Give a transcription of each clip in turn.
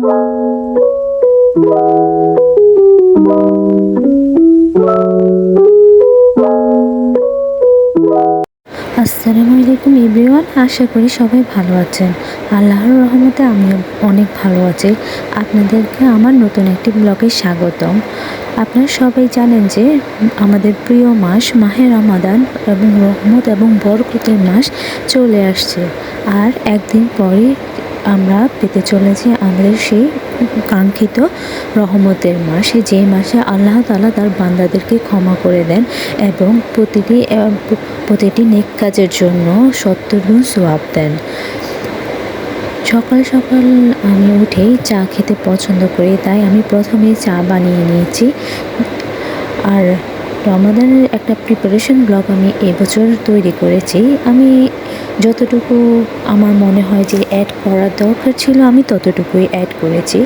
আসসালামু আলাইকুম এভরিওয়ান, আশা করি সবাই ভালো আছেন। আল্লাহর রহমতে আমিও অনেক ভালো আছি। আপনাদেরকে আমার নতুন একটি ব্লগে স্বাগতম। আপনারা সবাই জানেন যে আমাদের প্রিয় মাস মাহে রমাদান এবং রহমত এবং বরকতের মাস চলে আসছে, আর একদিন পরে আমরা পেতে চলেছি আমাদের সেই কাঙ্ক্ষিত রহমতের মাস, যে মাসে আল্লাহ তাআলা তার বান্দাদেরকে ক্ষমা করে দেন এবং প্রতিটি নেক কাজের জন্য 70 গুণ সওয়াব দেন। সকাল সকাল আমি উঠেই চা খেতে পছন্দ করি, তাই আমি প্রথমেই চা বানিয়ে নিয়েছি। আর রমাদানের একটা প্রিপারেশন ব্লগ আমি এবছর তৈরি করেছি। আমি যতটুকু আমার মনে হয় যে অ্যাড করার দরকার ছিল, আমি ততটুকুই অ্যাড করেছি।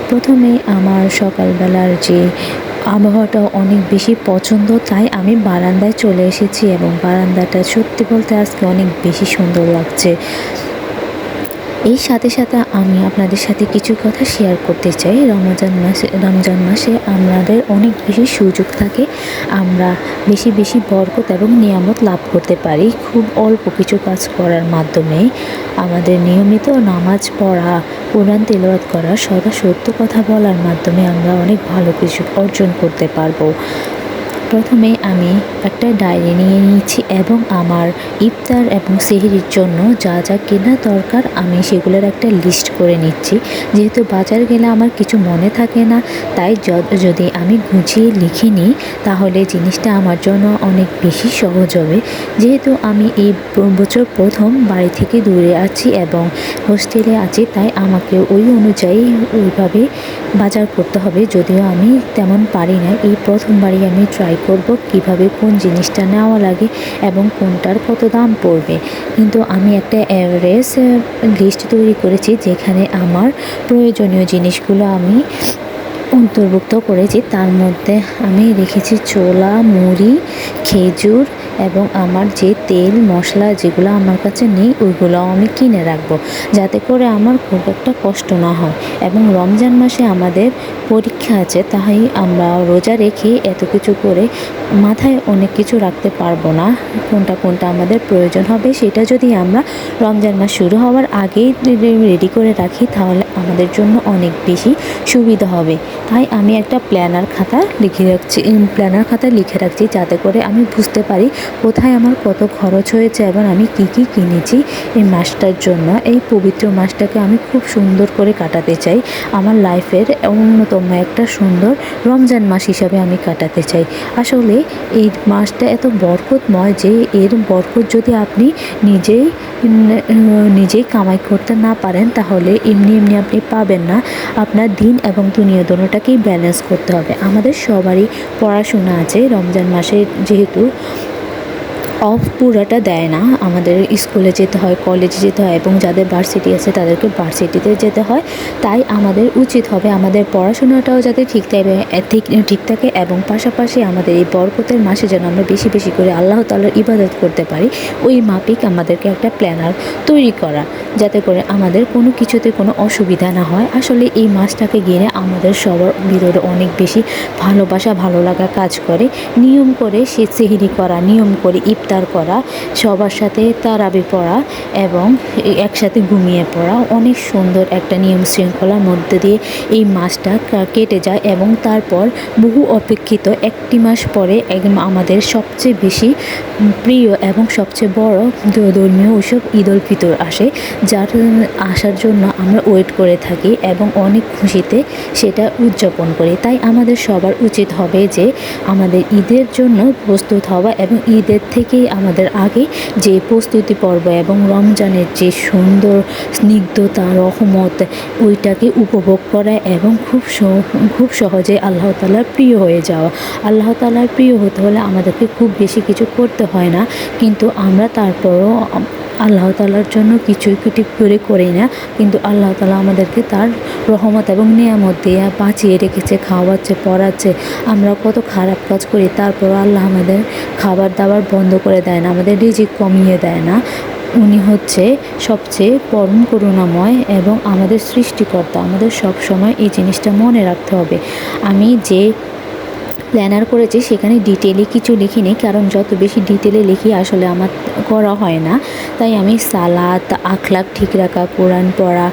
প্রথমে আমার সকালবেলার যে আবহাওয়াটা অনেক বেশি পছন্দ, তাই আমি বারান্দায় চলে এসেছি এবং বারান্দাটা সত্যি বলতে আজকে অনেক বেশি সুন্দর লাগছে। এই সাথে সাথে আমি আপনাদের সাথে কিছু কথা শেয়ার করতে চাই। রমজান মাসে আমাদের অনেক বেশি সুযোগ থাকে, আমরা বেশি বেশি বরকত এবং নিয়ামত লাভ করতে পারি খুব অল্প কিছু কাজ করার মাধ্যমে। আমাদের নিয়মিত নামাজ পড়া, কোরআন তিলাওয়াত করা, সদা সত্য কথা বলার মাধ্যমে আমরা অনেক ভালো কিছু অর্জন করতে পারবো। প্রথমে আমি একটা ডায়েরি নিয়ে নিয়েছি এবং আমার ইফতার এবং সেহরির জন্য যা যা কেনা দরকার আমি সেগুলোর একটা লিস্ট করে নিচ্ছি। যেহেতু বাজার গেলে আমার কিছু মনে থাকে না, তাই যদি আমি গুছিয়ে লিখে নিই তাহলে জিনিসটা আমার জন্য অনেক বেশি সহজ হবে। যেহেতু আমি এই বছর প্রথম বাড়ি থেকে দূরে আছি এবং হোস্টেলে আছি, তাই আমাকে ওই অনুযায়ী ওইভাবে বাজার করতে হবে। যদিও আমি তেমন পারি না, এই প্রথমবারই আমি ট্রাই করব কিভাবে কোন জিনিসটা নেওয়া লাগে এবং কোনটার কত দাম পড়বে। কিন্তু আমি একটা অ্যাভারেজ লিস্ট তৈরি করেছি, যেখানে আমার প্রয়োজনীয় জিনিসগুলো আমি অন্তর্ভুক্ত করেছি। তার মধ্যে আমি রেখেছি ছোলা, মুড়ি, খেজুর এবং আমার যে তেল মশলা যেগুলো আমার কাছে নেই ওইগুলোও আমি কিনে রাখবো, যাতে করে আমার খুব একটা কষ্ট না হয়। এবং রমজান মাসে আমাদের পরীক্ষা আছে, তাই আমরা রোজা রেখে এত কিছু করে মাথায় অনেক কিছু রাখতে পারবো না। কোনটা কোনটা আমাদের প্রয়োজন হবে সেটা যদি আমরা রমজান মাস শুরু হওয়ার আগেই রেডি করে রাখি তাহলে আমাদের জন্য অনেক বেশি সুবিধা হবে। তাই আমি একটা প্ল্যানার খাতায় লিখে রাখছি, যাতে করে আমি বুঝতে পারি কোথায় আমার কত খরচ হয়েছে এবং আমি কি কি কিনেছি এই মাসটার জন্য। এই পবিত্র মাসটাকে আমি খুব সুন্দর করে কাটাতে চাই, আমার লাইফের অন্যতম একটা সুন্দর রমজান মাস হিসাবে আমি কাটাতে চাই। আসলে এই মাসটা এত বরকতময় যে এর বরকত যদি আপনি নিজেই কামাই করতে না পারেন তাহলে এমনি এমনি আপনি পাবেন না। আপনার দিন এবং দুনিয়া দোনোটাকেই ব্যালেন্স করতে হবে। আমাদের সবারই পড়াশোনা আছে, রমজান মাসে যেহেতু অফ পুরাটা দেয় না, আমাদের স্কুলে যেতে হয়, কলেজে যেতে হয় এবং যাদের ভার্সিটি আছে তাদেরকে ভার্সিটিতে যেতে হয়। তাই আমাদের উচিত হবে আমাদের পড়াশোনাটাও যাতে ঠিক থাকে এবং পাশাপাশি আমাদের এই বরকতের মাসে যেন আমরা বেশি বেশি করে আল্লাহ তাআলার ইবাদত করতে পারি, ওই মাফিক আমাদেরকে একটা প্ল্যানার তৈরি করা, যাতে করে আমাদের কোনো কিছুতে কোনো অসুবিধা না হয়। আসলে এই মাসটাকে ঘিরে আমাদের সবার ভিতরে অনেক বেশি ভালোবাসা ভালো লাগা কাজ করে। নিয়ম করে সেহরি করা, নিয়ম করে ইফতার করা, সবার সাথে তারাবি পড়া এবং একসাথে ঘুমিয়ে পড়া, অনেক সুন্দর একটা নিয়ম শৃঙ্খলার মধ্যে দিয়ে এই মাসটা কেটে যায়। এবং তারপর বহু অপেক্ষিত একটি মাস পরে আমাদের সবচেয়ে বেশি প্রিয় এবং সবচেয়ে বড় ধর্মীয় উৎসব ঈদ উল ফিতর আসে, যার আসার জন্য আমরা ওয়েট করে থাকি এবং অনেক খুশিতে সেটা উদযাপন করি। তাই আমাদের সবার উচিত হবে যে আমাদের ঈদের জন্য প্রস্তুত হওয়া এবং ঈদের থেকেই আমাদের আগে যে প্রস্তুতি পর্ব এবং রমজানের যে সুন্দর স্নিগ্ধতা রহমত ওইটাকে উপভোগ করা এবং খুব সহজে আল্লাহ তাআলার প্রিয় হয়ে যাওয়া। আল্লাহ তাআলার প্রিয় হতে হলে আমাদেরকে খুব বেশি কিছু করতে হয় না, কিন্তু আমরা তারপরও আল্লাহ তাআলার জন্য কিছুই করি না, কিন্তু আল্লাহ তাআলা আমাদেরকে তার রহমত এবং নিয়ামত দিয়ে বাঁচিয়ে রেখেছে, খাওয়াচ্ছে, পড়াচ্ছে। আমরা কত খারাপ কাজ করি, তারপর আল্লাহ আমাদের খাবার দাবার বন্ধ করে দেয় না, আমাদের রিজিক কমিয়ে দেয় না। উনি হচ্ছে সবচেয়ে পরম করুণাময় এবং আমাদের সৃষ্টিকর্তা। আমাদের সব সময় এই জিনিসটা মনে রাখতে হবে। আমি যে প্ল্যানার করেছি সেখানে ডিটেলে কিছু লিখিনি, কারণ যত বেশি ডিটেলে লিখি আসলে আমার করা হয় না। তাই আমি সালাত, আখলাক ঠিক রাখা, কোরআন পড়া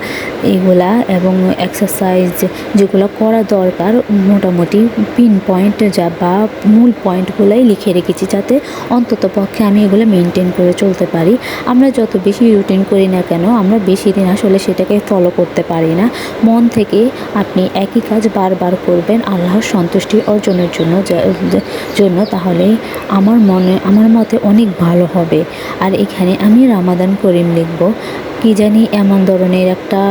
এগুলা এবং এক্সারসাইজ যেগুলো করা দরকার মোটামুটি পিন পয়েন্ট বা মূল পয়েন্টগুলাই লিখে রেখেছি, যাতে অন্তত পক্ষে আমি এগুলো মেনটেন করে চলতে পারি। আমরা যত বেশি রুটিন করি না কেন, আমরা বেশি দিন আসলে সেটাকে ফলো করতে পারি না। মন থেকে আপনি একই কাজ বারবার করবেন আল্লাহর সন্তুষ্টি অর্জনের জন্য, তাহলে আমার মতে অনেক ভালো হবে। আর এখানে আমি রামাদান করিম লিখব। কি জানি এমন ধরনের একটা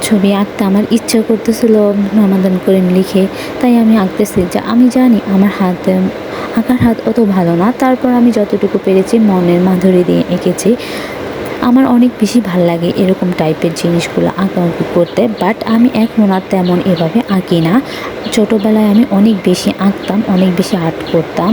ছবি আঁকতে আমার ইচ্ছা করতেছিল রামাদান করিম লিখে, তাই আমি আঁকতেছি। যা আমি জানি আমার আঁকার হাত অত ভালো না, তারপর আমি যতটুকু পেরেছি মনের মাধুরী দিয়ে এঁকেছি। আমার অনেক বেশি ভাল লাগে এরকম টাইপের জিনিসগুলো আঁকাআঁকি করতে, বাট আমি এখন আর তেমন এভাবে আঁকি না। ছোটোবেলায় আমি অনেক বেশি আঁকতাম, অনেক বেশি আর্ট করতাম।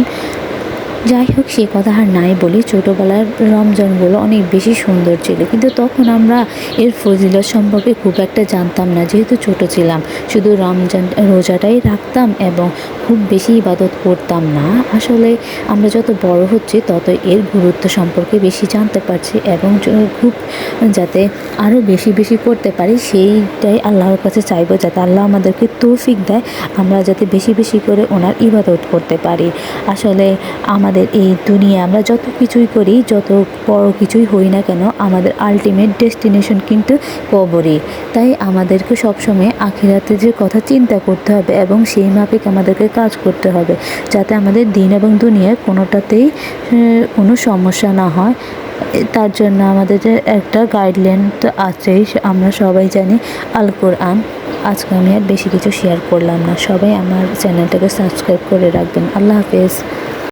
যাই হোক, সে কথা আর নাই বলি। ছোটোবেলার রমজানগুলো অনেক বেশি সুন্দর ছিল, কিন্তু তখন আমরা এর ফজিলত সম্পর্কে খুব একটা জানতাম না, যেহেতু ছোট ছিলাম। শুধু রমজান রোজাটাই রাখতাম এবং খুব বেশি ইবাদত করতাম না। আসলে আমরা যত বড় হচ্ছি তত এর গুরুত্ব সম্পর্কে বেশি জানতে পারছি এবং খুব যাতে আরও বেশি বেশি করতে পারি সেইটাই আল্লাহর কাছে চাইবো, যাতে আল্লাহ আমাদেরকে তৌফিক দেয়, আমরা যাতে বেশি বেশি করে ওনার ইবাদত করতে পারি। আসলে আমাদের এই দুনিয়া আমরা যত কিছুই করি, যত বড় কিছুই হই না কেন, আমাদের আলটিমেট ডেস্টিনেশন কিন্তু কবরই। তাই আমাদেরকে সবসময় আখিরাতের যে কথা চিন্তা করতে হবে এবং সেই মাফিক আমাদেরকে কাজ করতে হবে, যাতে আমাদের দিন এবং দুনিয়ায় কোনোটাতেই কোনো সমস্যা না হয়। তার জন্য আমাদের যে একটা গাইডলাইন তো আছেই, আমরা সবাই জানি, আল কোরআন। আজকে আমি আর বেশি কিছু শেয়ার করলাম না। সবাই আমার চ্যানেলটাকে সাবস্ক্রাইব করে রাখবেন। আল্লাহ হাফেজ।